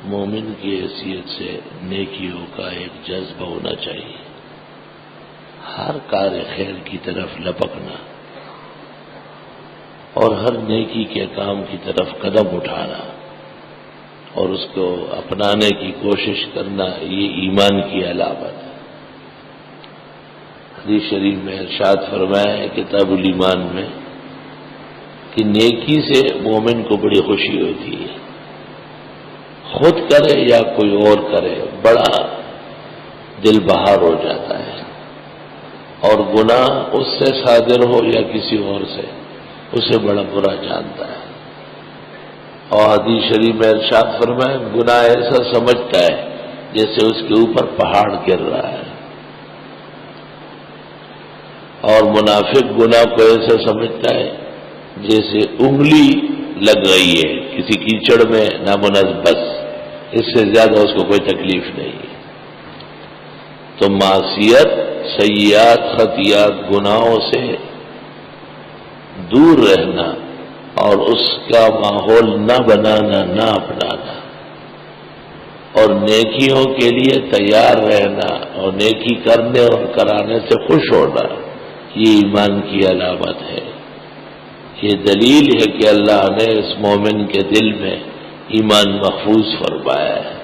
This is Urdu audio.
مومن کی حیثیت سے نیکیوں کا ایک جذبہ ہونا چاہیے، ہر کار خیر کی طرف لپکنا اور ہر نیکی کے کام کی طرف قدم اٹھانا اور اس کو اپنانے کی کوشش کرنا، یہ ایمان کی علامت ہے۔ حدیث شریف میں ارشاد فرمایا ہے کتاب الایمان میں کہ نیکی سے مومن کو بڑی خوشی ہوتی ہے، خود کرے یا کوئی اور کرے بڑا دل بہار ہو جاتا ہے، اور گناہ اس سے صادر ہو یا کسی اور سے اسے بڑا برا جانتا ہے۔ اور حدیث شریف میں ارشاد فرمایا گناہ ایسا سمجھتا ہے جیسے اس کے اوپر پہاڑ گر رہا ہے، اور منافق گناہ کو ایسا سمجھتا ہے جیسے انگلی لگ گئی ہے کسی کیچڑ میں نامناسب، بس اس سے زیادہ اس کو کوئی تکلیف نہیں ہے۔ تو معصیت، سیئات، خطیات، گناہوں سے دور رہنا اور اس کا ماحول نہ بنانا، نہ اپنانا، اور نیکیوں کے لیے تیار رہنا اور نیکی کرنے اور کرانے سے خوش ہونا، یہ ایمان کی علامت ہے۔ یہ دلیل ہے کہ اللہ نے اس مومن کے دل میں ایمان محفوظ فرمایا ہے۔